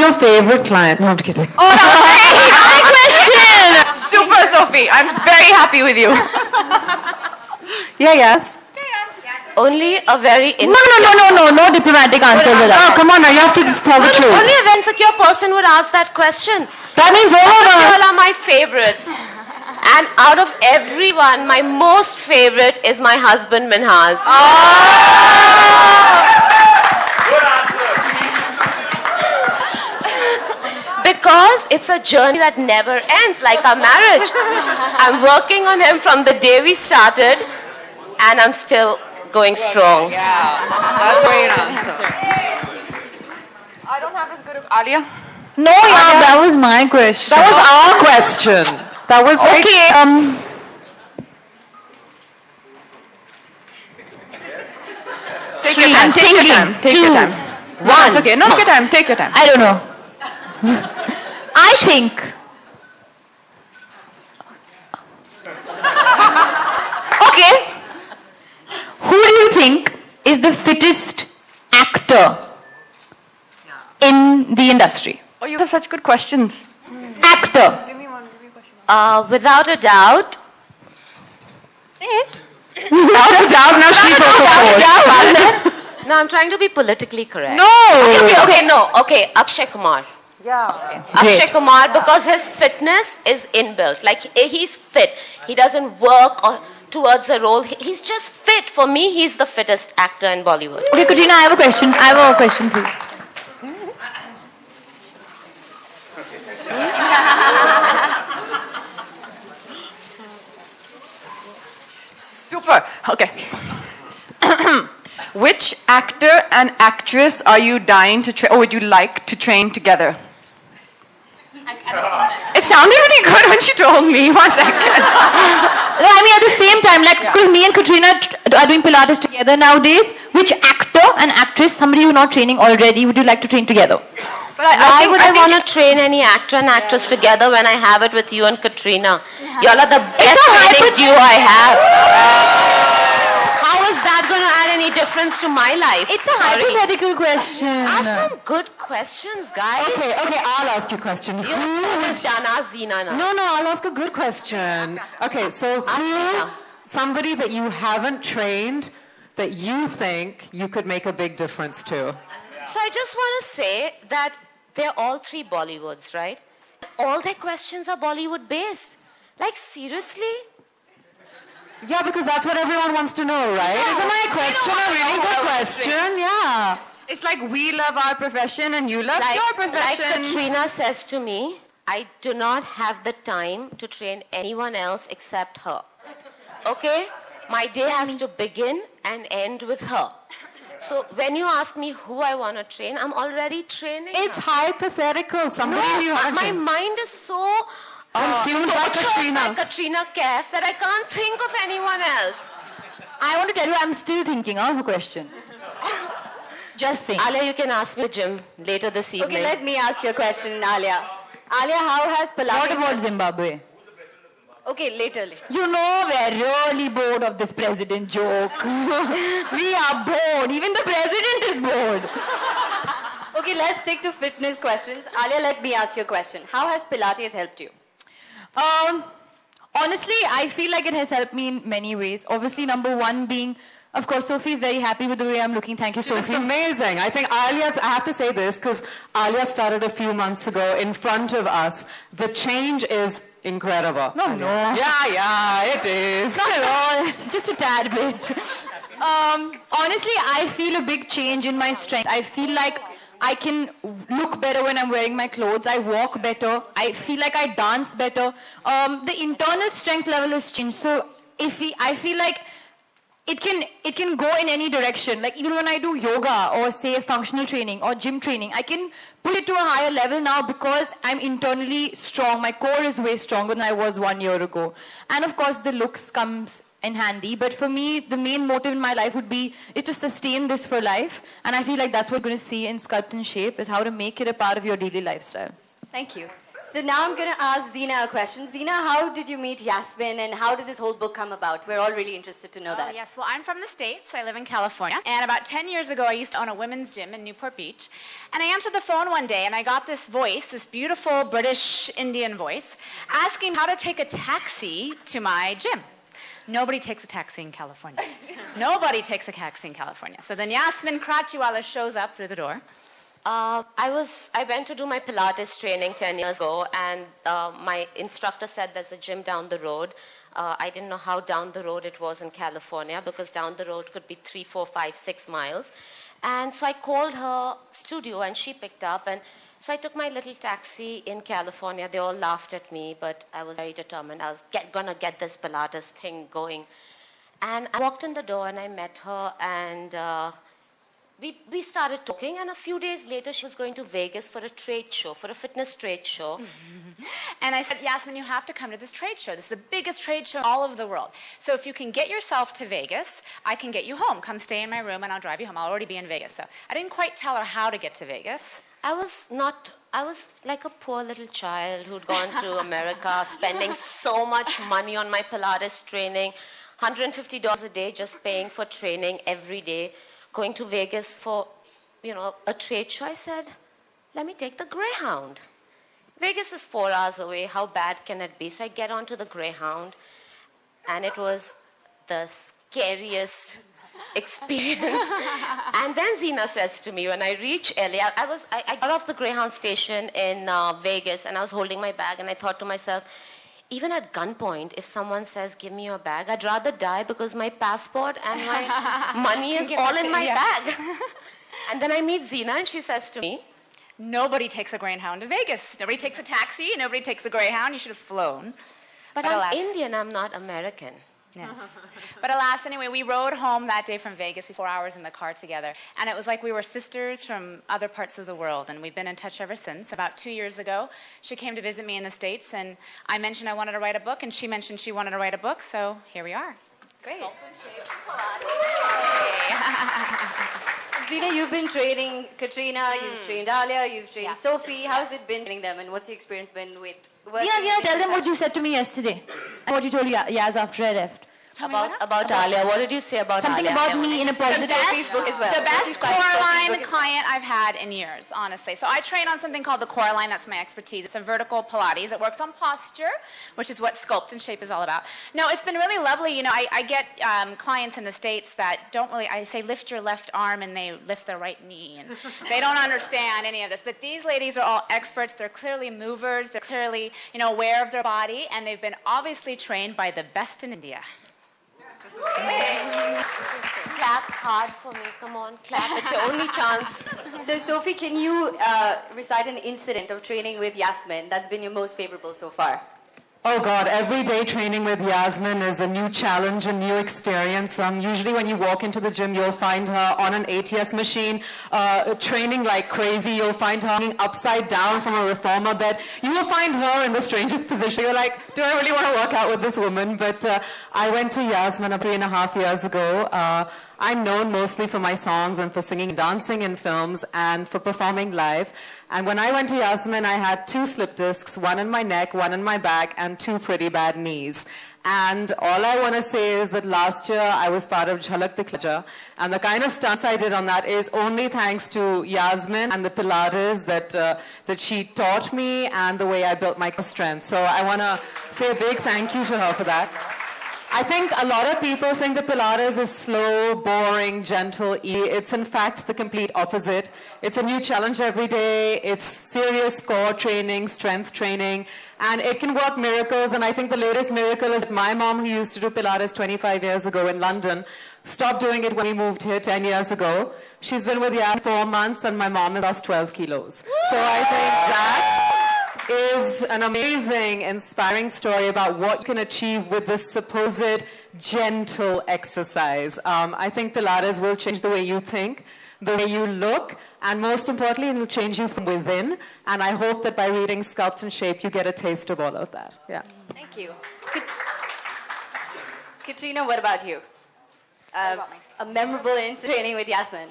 your favorite client? No, I'm kidding. Oh, that was my question! Super, Sophie. I'm very happy with you. Yeah, yes. Only a very No diplomatic answers with that. Oh, come on now, you have to just tell the truth. only an insecure person would ask that question. That means all of us. All are my favorites. And out of everyone, my most favorite is my husband Minhas. Because it's a journey that never ends, like our marriage. I'm working on him from the day we started, and I'm still going strong. Yeah, that's a great answer. I don't have as good of Alia. No, yeah, that was my question. That was our question. That was like, Okay, Take your time. Take your time. Take your time. One. It's okay. No, take your time. Take your time. I don't know. I think. Okay. Who do you think is the fittest actor in the industry? Oh, you have such good questions. Actor. Without a doubt, Say it. without a doubt, now she's also forced. no, I'm trying to be politically correct. No. Okay, Akshay Kumar. Yeah. Akshay Kumar, because his fitness is inbuilt. Like, he's fit. He doesn't work towards a role. He's just fit. For me, he's the fittest actor in Bollywood. Okay, Katrina, I have a question. I have a question for you. Super. Okay. Which actor and actress are you dying to train, or would you like to train together? It sounded really good when she told me. 1 second. No, I mean at the same time, like, because me and Katrina are doing Pilates together nowadays. Which actor and actress, somebody who's not training already, would you like to train together? But Why would I want to train any actor and actress together when I have it with you and Katrina? Y'all are the best training duo I have. How is that going to add any difference to my life? It's a hypothetical question. Ask some good questions, guys. Okay, I'll ask you a question. You always done ask Zina now. No, I'll ask a good question. Okay, so who, somebody that you haven't trained that you think you could make a big difference to? So I just want to say that they're all three Bollywoods, right? All their questions are Bollywood based. Like, seriously? Yeah, because that's what everyone wants to know, right? Isn't my question a really good question? Yeah. It's like we love our profession and you love your profession. Like Katrina says to me, I do not have the time to train anyone else except her. Okay? My day has to begin and end with her. So when you ask me who I want to train, I'm already training It's her. hypothetical. Somebody you haven't my trained. mind is so Consumed by tortured Katrina. by Katrina Kaif that I can't think of anyone else. I want to tell you, I'm still thinking of a question. Just saying. Alia, you can ask me, Jim, later this evening. Okay, let me ask you a question, Alia. Alia, how has Pilates... What about Zimbabwe? Okay, later. You know, we're really bored of this president joke. We are bored. Even the president is bored. Okay, let's stick to fitness questions. Alia, let me ask you a question. How has Pilates helped you? Honestly, I feel like it has helped me in many ways. Obviously, number one being, of course, Sophie is very happy with the way I'm looking. Thank you, It's Sophie. amazing. I think I have to say this because Alia started a few months ago in front of us. The change is incredible. No. Yeah, it is. Not at all. Just a tad bit. Honestly, I feel a big change in my strength. I feel like I can look better when I'm wearing my clothes. I walk better. I feel like I dance better. The internal strength level has changed. So I feel like it can go in any direction. Like even when I do yoga or say functional training or gym training, I can put it to a higher level now because I'm internally strong. My core is way stronger than I was 1 year ago. And of course the looks comes in handy. But for me, the main motive in my life would be is to sustain this for life. And I feel like that's what we're going to see in Sculpt and Shape is how to make it a part of your daily lifestyle. Thank you. So now I'm going to ask Zina a question. Zina, how did you meet Yasmin and how did this whole book come about? We're all really interested to know that. Yes, well, I'm from the States. I live in California. And about 10 years ago, I used to own a women's gym in Newport Beach. And I answered the phone one day, and I got this voice, this beautiful British Indian voice, asking how to take a taxi to my gym. Nobody takes a taxi in California. Nobody takes a taxi in California. So then Yasmin Kratchiwala shows up through the door. I went to do my Pilates training 10 years ago, and my instructor said there's a gym down the road. I didn't know how down the road it was in California, because down the road could be 3, 4, 5, 6 miles. And so I called her studio, and she picked up. And so I took my little taxi in California. They all laughed at me, but I was very determined. I was going to get this Pilates thing going. And I walked in the door, and I met her, and we started talking, and a few days later, she was going to Vegas for a trade show, for a fitness trade show. And I said, Yasmin, you have to come to this trade show. This is the biggest trade show in all of the world. So if you can get yourself to Vegas, I can get you home. Come stay in my room, and I'll drive you home. I'll already be in Vegas. So I didn't quite tell her how to get to Vegas. I was like a poor little child who'd gone to America, spending so much money on my Pilates training, $150 a day just paying for training every day. Going to Vegas for, a trade show. I said, let me take the Greyhound. Vegas is 4 hours away. How bad can it be? So I get onto the Greyhound, and it was the scariest experience. And then Zina says to me, when I reach LA, I got off the Greyhound station in Vegas, and I was holding my bag, and I thought to myself, even at gunpoint, if someone says, give me your bag, I'd rather die, because my passport and my money is all in my bag. And then I meet Zina, and she says to me, nobody takes a Greyhound to Vegas. Nobody takes a taxi. Nobody takes a Greyhound. You should have flown. But I'm Indian. I'm not American. Yes. But alas, anyway, we rode home that day from Vegas. We 4 hours in the car together. And it was like we were sisters from other parts of the world. And we've been in touch ever since. About 2 years ago, she came to visit me in the States. And I mentioned I wanted to write a book. And she mentioned she wanted to write a book. So here we are. Great. Zina, you've been training Katrina, you've trained Alia, you've trained Sophie. How's it been training them? And what's your experience been with working? Zina, tell them what you said to me yesterday. And what you told Yaz after I left. About Alia. What did you say about Something Alia? about me in a positive Facebook as well. The best Coraline client I've had in years, honestly. So I train on something called the Coraline. That's my expertise. It's a vertical Pilates. It works on posture, which is what Sculpt and Shape is all about. No, it's been really lovely. I get clients in the States that don't really, I say lift your left arm, and they lift their right knee. And they don't understand any of this. But these ladies are all experts. They're clearly movers. They're clearly, aware of their body. And they've been obviously trained by the best in India. Clap hard for me. Come on, clap. It's your only chance. So, Sophie, can you recite an incident of training with Yasmin that's been your most favorable so far? Oh God, every day training with Yasmin is a new challenge, a new experience. Usually when you walk into the gym, you'll find her on an ATS machine, training like crazy. You'll find her hanging upside down from a reformer bed. You will find her in the strangest position. You're like, do I really want to work out with this woman? But I went to Yasmin 3.5 years ago. I'm known mostly for my songs and for singing and dancing in films and for performing live. And when I went to Yasmin, I had 2 slip discs, one in my neck, one in my back, and 2 pretty bad knees. And all I want to say is that last year I was part of Jhalak Dikhla, and the kind of stunts I did on that is only thanks to Yasmin and the Pilates that she taught me and the way I built my strength. So I want to say a big thank you to her for that. I think a lot of people think that Pilates is slow, boring, gentle, easy. It's in fact the complete opposite. It's a new challenge every day. It's serious core training, strength training, and it can work miracles. And I think the latest miracle is that my mom, who used to do Pilates 25 years ago in London, stopped doing it when we moved here 10 years ago. She's been with Jan 4 months, and my mom has lost 12 kilos. So I think that is an amazing, inspiring story about what you can achieve with this supposed gentle exercise. I think Pilates will change the way you think, the way you look, and most importantly, it will change you from within. And I hope that by reading Sculpt and Shape, you get a taste of all of that. Yeah. Thank you. Katrina, what about you? A memorable incident training with Yasmin.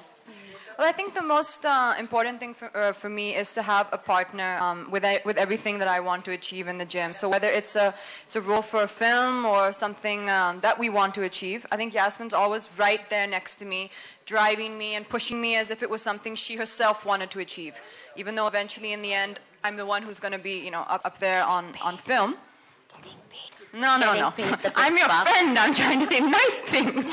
Well, I think the most important thing for me is to have a partner with everything that I want to achieve in the gym. So whether it's a role for a film or something that we want to achieve, I think Yasmin's always right there next to me, driving me and pushing me as if it was something she herself wanted to achieve. Even though eventually in the end, I'm the one who's going to be, up there on film. No. I'm your friend. I'm trying to say nice things.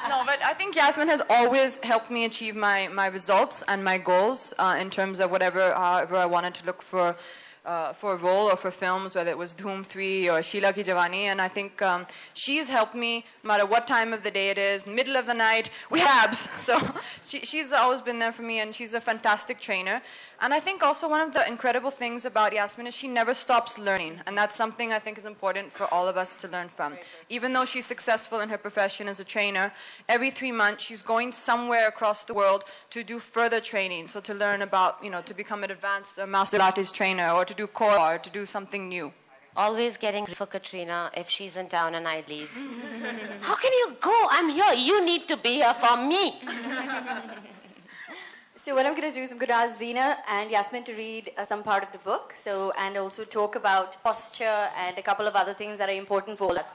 No, but I think Yasmin has always helped me achieve my results and my goals in terms of however I wanted to look for a role or for films, whether it was Dhoom 3 or Sheila Ki Jawani. And I think she's helped me no matter what time of the day it is, middle of the night, we habs. So she's always been there for me, and she's a fantastic trainer. And I think also one of the incredible things about Yasmin is she never stops learning. And that's something I think is important for all of us to learn from. Even though she's successful in her profession as a trainer, every 3 months she's going somewhere across the world to do further training. So to learn about, to become an advanced master Pilates trainer, or to do core, or to do something new. Always getting for Katrina if she's in town and I leave. How can you go? I'm here. You need to be here for me. So what I'm going to do is I'm going to ask Zina and Yasmin to read some part of the book, and also talk about posture and a couple of other things that are important for us.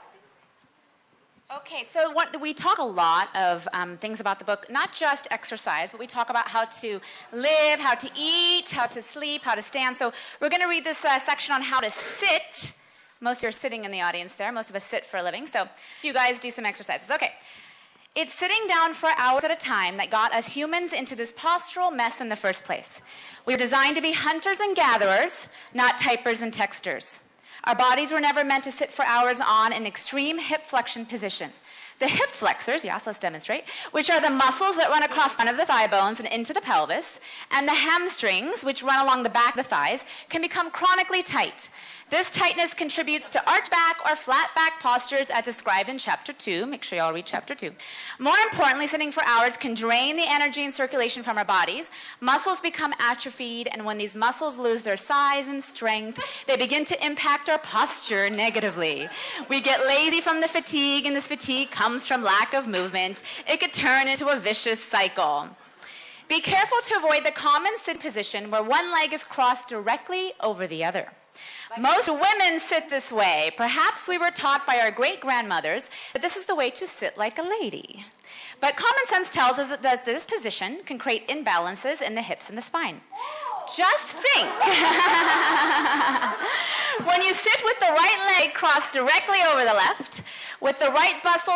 Okay, so we talk a lot of things about the book, not just exercise, but we talk about how to live, how to eat, how to sleep, how to stand. So we're going to read this section on how to sit. Most of you are sitting in the audience there. Most of us sit for a living. So you guys do some exercises. Okay. It's sitting down for hours at a time that got us humans into this postural mess in the first place. We were designed to be hunters and gatherers, not typers and texters. Our bodies were never meant to sit for hours on an extreme hip flexion position. The hip flexors, yes, let's demonstrate, which are the muscles that run across one of the thigh bones and into the pelvis, and the hamstrings, which run along the back of the thighs, can become chronically tight. This tightness contributes to arch back or flat back postures as described in Chapter 2. Make sure you all read Chapter 2. More importantly, sitting for hours can drain the energy and circulation from our bodies. Muscles become atrophied, and when these muscles lose their size and strength, they begin to impact our posture negatively. We get lazy from the fatigue, and this fatigue comes from lack of movement. It could turn into a vicious cycle. Be careful to avoid the common sit position where one leg is crossed directly over the other. Most women sit this way. Perhaps we were taught by our great-grandmothers that this is the way to sit like a lady. But common sense tells us that this position can create imbalances in the hips and the spine. Just think. When you sit with the right leg crossed directly over the left, with the right butt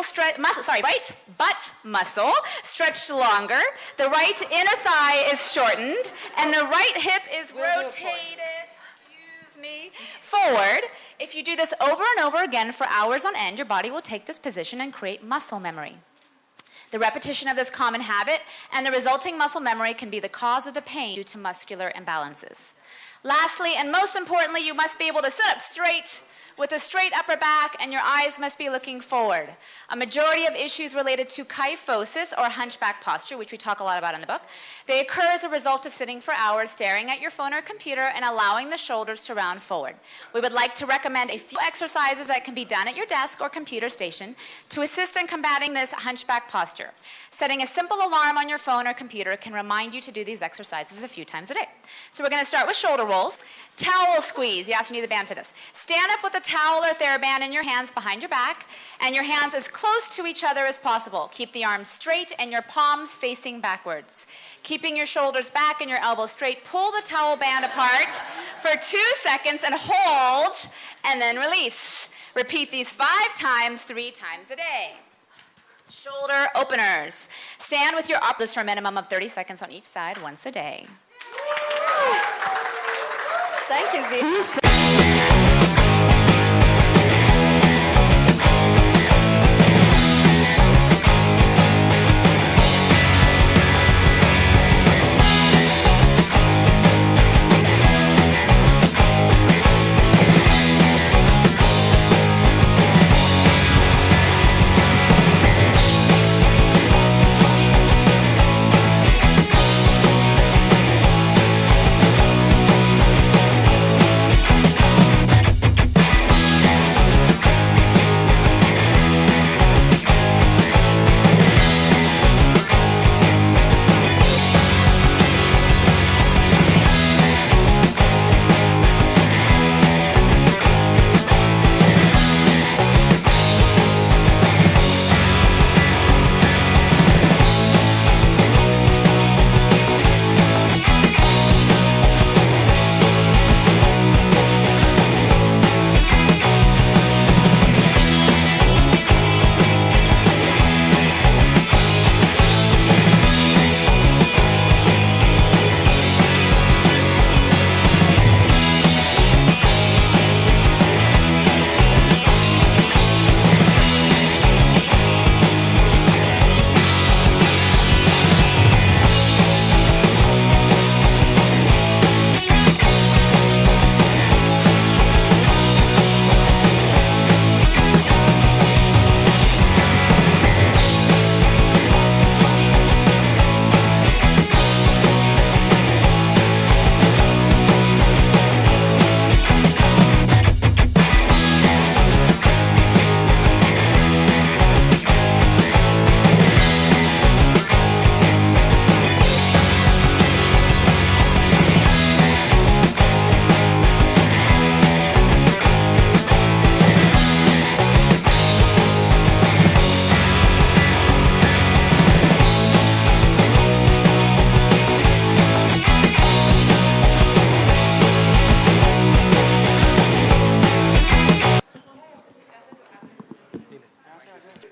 muscle stretched longer, the right inner thigh is shortened, and the right hip is rotated forward. If you do this over and over again for hours on end, your body will take this position and create muscle memory. The repetition of this common habit and the resulting muscle memory can be the cause of the pain due to muscular imbalances. Lastly, and most importantly, you must be able to sit up straight with a straight upper back, and your eyes must be looking forward. A majority of issues related to kyphosis, or hunchback posture, which we talk a lot about in the book, they occur as a result of sitting for hours staring at your phone or computer and allowing the shoulders to round forward. We would like to recommend a few exercises that can be done at your desk or computer station to assist in combating this hunchback posture. Setting a simple alarm on your phone or computer can remind you to do these exercises a few times a day. So we're going to start with shoulder rolls. Towel squeeze. Yes, you need a band for this. Stand up with a towel or TheraBand in your hands behind your back, and your hands as close to each other as possible. Keep the arms straight and your palms facing backwards. Keeping your shoulders back and your elbows straight, pull the towel band apart for 2 seconds and hold, and then release. Repeat these 5 times, 3 times a day. Shoulder openers. Stand with your arms for a minimum of 30 seconds on each side once a day. Thank you, Zee.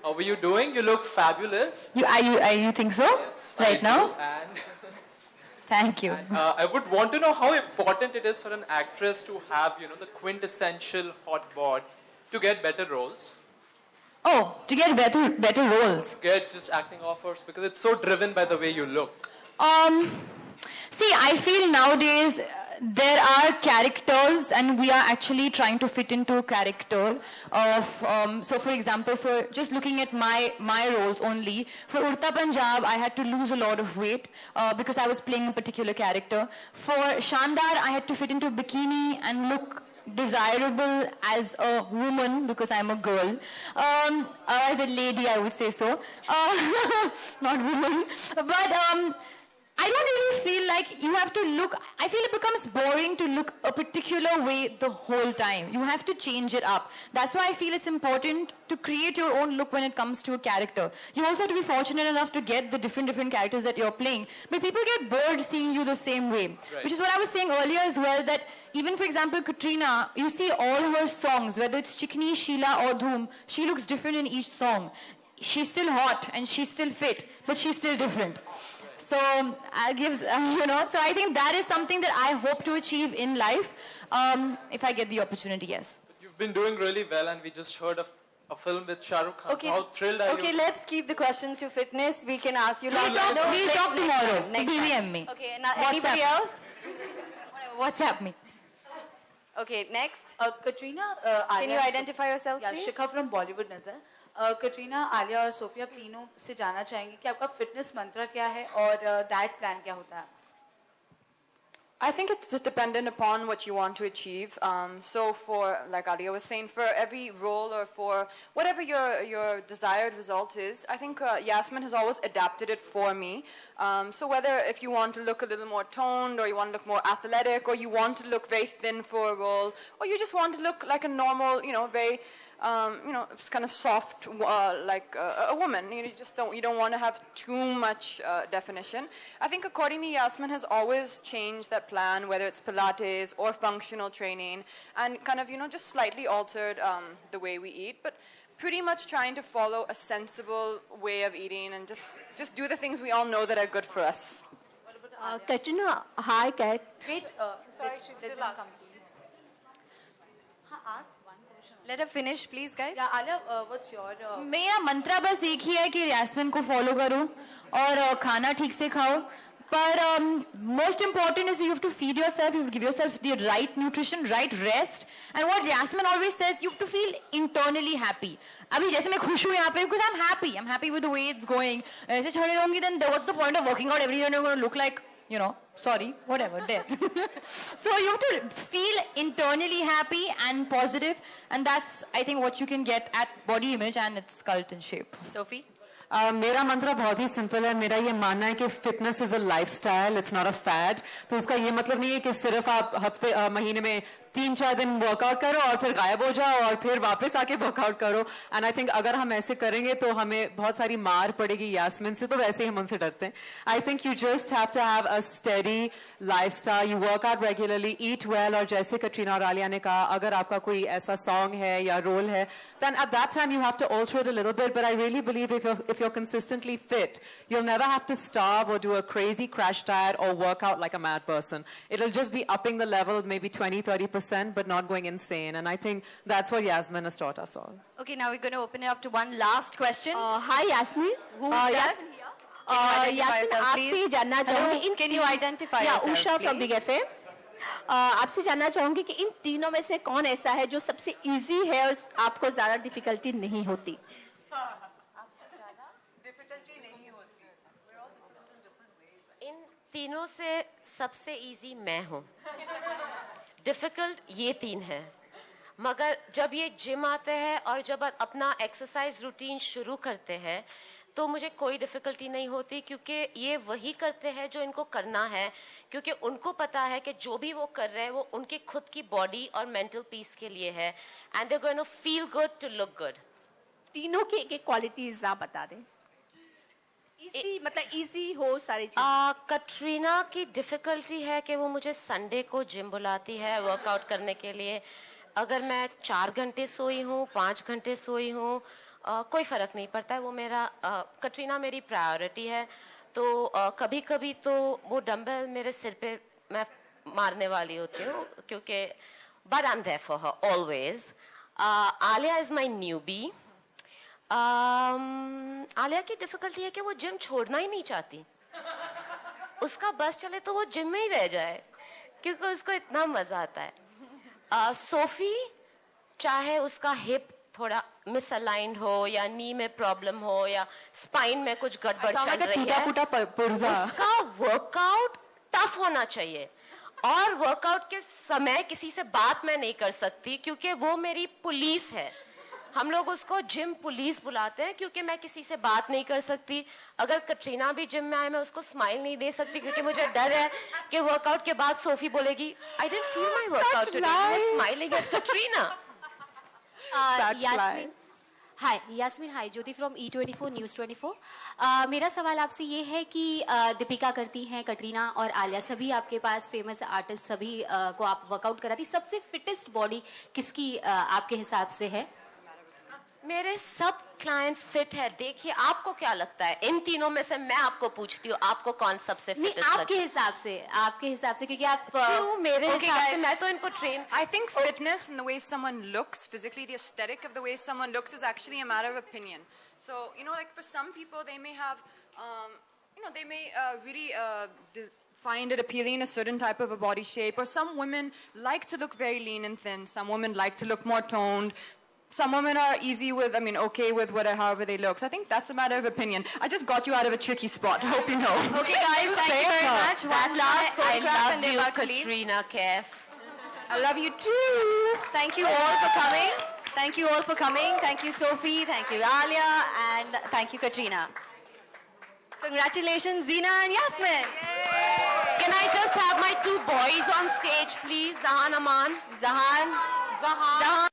How are you doing? You look fabulous. You think so? Right I now? do. And Thank you. I would want to know how important it is for an actress to have, the quintessential hot bod to get better roles, Oh, to get better roles. get just acting offers, because it's so driven by the way you look. See, I feel nowadays there are characters, and we are actually trying to fit into a character of. So, for example, for just looking at my roles only, for Urta Punjab, I had to lose a lot of weight because I was playing a particular character. For Shandar, I had to fit into a bikini and look desirable as a woman because I'm a girl. As a lady, I would say so. Not woman. But I don't really feel like you have to look, I feel it becomes boring to look a particular way the whole time. You have to change it up. That's why I feel it's important to create your own look when it comes to a character. You also have to be fortunate enough to get the different characters that you're playing. But people get bored seeing you the same way. Right. Which is what I was saying earlier as well, that even for example Katrina, you see all her songs, whether it's Chikni, Sheila or Dhoom, she looks different in each song. She's still hot and she's still fit, but she's still different. So I'll give, so I think that is something that I hope to achieve in life if I get the opportunity, yes. You've been doing really well, and we just heard of a film with Shah Rukh Khan. Okay. How thrilled are Okay, you? let's keep the questions to fitness. We can ask you We'll later. talk tomorrow. Next time. BVM me. Okay, now WhatsApp. anybody else? WhatsApp me. Okay, next. Katrina, Can you identify yourself, Yeah, please? Shikha from Bollywood Nazar. Katrina, Alia और Sophia तीनों से जानना चाहेंगे कि आपका fitness मंत्र क्या है और डाइट प्लान क्या होता है? I think it's just dependent upon what you want to achieve. So for, like Alia was saying, for every role or for whatever your desired result is, I think Yasmin has always adapted it for me. So whether if you want to look a little more toned, or you want to look more athletic, or you want to look very thin for a role, or you just want to look like a normal, very it's kind of soft, like a woman. You don't want to have too much definition. I think accordingly, Yasmin has always changed that plan, whether it's Pilates or functional training, and kind of, just slightly altered the way we eat, but pretty much trying to follow a sensible way of eating and just do the things we all know that are good for us. Katrina, hi, Kat. Wait, sorry, she's still asking. Ask one question. Let her finish, please, guys. Yeah, Alia, what's your... मेरा मंत्र बस एक ही है कि यास्मिन को follow करो और खाना ठीक से खाओ पर most important is you have to feed yourself, you have to give yourself the right nutrition, right rest, and what Yasmin always says, you have to feel internally happy. अभी जैसे मैं खुश हूँ यहाँ पे because I'm happy with the way it's going. ऐसे छोड़े रहूँगी then what's the point of working out every day and you're going to look like sorry, whatever, death. So you have to feel internally happy and positive, and that's, I think, what you can get at body image and its cult and shape. Sophie? मेरा मंत्र बहुत ही simple है. मेरा ये मानना है कि fitness is a lifestyle, it's not a fad. तो उसका ये मतलब नहीं है कि सिर्फ आप महीने में 3-4 दिन वर्कआउट करो और फिर गायब हो जाओ और फिर वापस आके वर्कआउट करो. एंड आई थिंक अगर हम ऐसे करेंगे तो हमें बहुत सारी मार पड़ेगी यास्मिन से, तो वैसे ही हम उनसे डरते हैं. I think you just have to have a steady lifestyle, you work out regularly, eat well, और जैसे कटरीना और आलिया ने कहा, अगर आपका कोई ऐसा सॉन्ग है या रोल है, then at that time you have to alter it a little bit. But I really believe if you're consistently fit, you'll never have to starve or do a crazy crash diet or work out like a mad person. It'll just be upping the level maybe 20-30%, but not going insane. And I think that's what Yasmin has taught us all. Okay, now we're going to open it up to one last question. Hi, Yasmin. Who's that? Can you identify Yasmin, yourself, आपसे please? जानना चाहूंगी Can you identify Yeah, yourself, Usha from please? Big FM. आपसे जानना चाहूंगी कि इन तीनों में से कौन ऐसा है जो सबसे इजी है और आपको ज्यादा डिफिकल्टी नहीं होती? इन तीनों से सबसे इजी मैं हूँ. डिफिकल्ट ये 3 है, मगर जब ये जिम आते हैं और जब अपना एक्सरसाइज रूटीन शुरू करते हैं तो मुझे कोई डिफिकल्टी नहीं होती, क्योंकि ये वही करते हैं जो इनको करना है, क्योंकि उनको पता है कि जो भी वो कर रहे हैं वो उनकी खुद की बॉडी और मेंटल पीस के लिए है, and they going to feel good to look good. तीनों के एक क्वालिटीज आप बता दें. इजी मतलब इजी हो सारी चीजें. कटरीना की डिफिकल्टी है कि वो मुझे संडे को जिम बुलाती है वर्कआउट करने के लिए. अगर मैं 4 घंटे सोई हूँ, 5 घंटे सोई हूँ कोई फ़र्क नहीं पड़ता है, वो मेरा कटरीना मेरी प्रायोरिटी है। तो कभी कभी तो वो डंबल मेरे सिर पे मैं मारने वाली होती हूँ, क्योंकि but I am there for her always. Alia is my newbie. Alia की डिफिकल्टी है कि वो जिम छोड़ना ही नहीं चाहती। उसका बस चले तो वो जिम में ही रह जाए, क्योंकि उसको इतना मजा आता है। सोफी, चाहे उसका हिप थोड़ा मिसअलाइंड हो या नी में प्रॉब्लम हो या स्पाइन में कुछ गड़बड़ चल रही है, उसका वर्कआउट टफ होना चाहिए। और वर्कआउट के समय किसी से बात मैं नहीं कर सकती, क्योंकि वो मेरी पुलिस है। हम लोग उसको जिम पुलिस बुलाते हैं, क्योंकि मैं किसी से बात नहीं कर सकती। अगर कटरीना भी जिम में आए, मैं उसको स्माइल नहीं दे सकती, क्योंकि मुझे डर है कि वर्कआउट के बाद सोफी बोलेगी I didn't feel my workout today, I was smiling at Katrina. Yasmin, hi Yasmin, hi Jyoti from E24 news 24। मेरा सवाल आपसे ये है कि दीपिका करती हैं, कटरीना और आलिया, सभी आपके पास फेमस आर्टिस्ट, सभी को आप वर्कआउट कराती, सबसे फिटेस्ट बॉडी किसकी आपके हिसाब से है? मेरे सब क्लाइंट्स फिट है। देखिए, आपको क्या लगता है इन तीनों में से? मैं आपको पूछती हूँ, आपको कौन सबसे फिट नहीं, आपके हिसाब से, क्योंकि आप क्यों? मेरे Okay, हिसाब से guys. मैं तो इनको train I think fitness and the way someone looks physically, the aesthetic of the way someone looks is actually a matter of opinion. So, you know, like for some people, they may have, they may really find it appealing in a certain type of a body shape, or some women like to look very lean and thin. Some women like to look more toned. Some women are okay with however they look. So I think that's a matter of opinion. I just got you out of a tricky spot. Hope you know. Okay, guys, thank you very much. One last I photograph and love they're you, about to leave. Katrina Kaif. I love you too. Thank you all for coming. Thank you all for coming. Thank you, Sophie. Thank you, Alia. And thank you, Katrina. Congratulations, Zina and Yasmin. Can I just have my two boys on stage, please? Zahan Aman. Zahan. Zahan.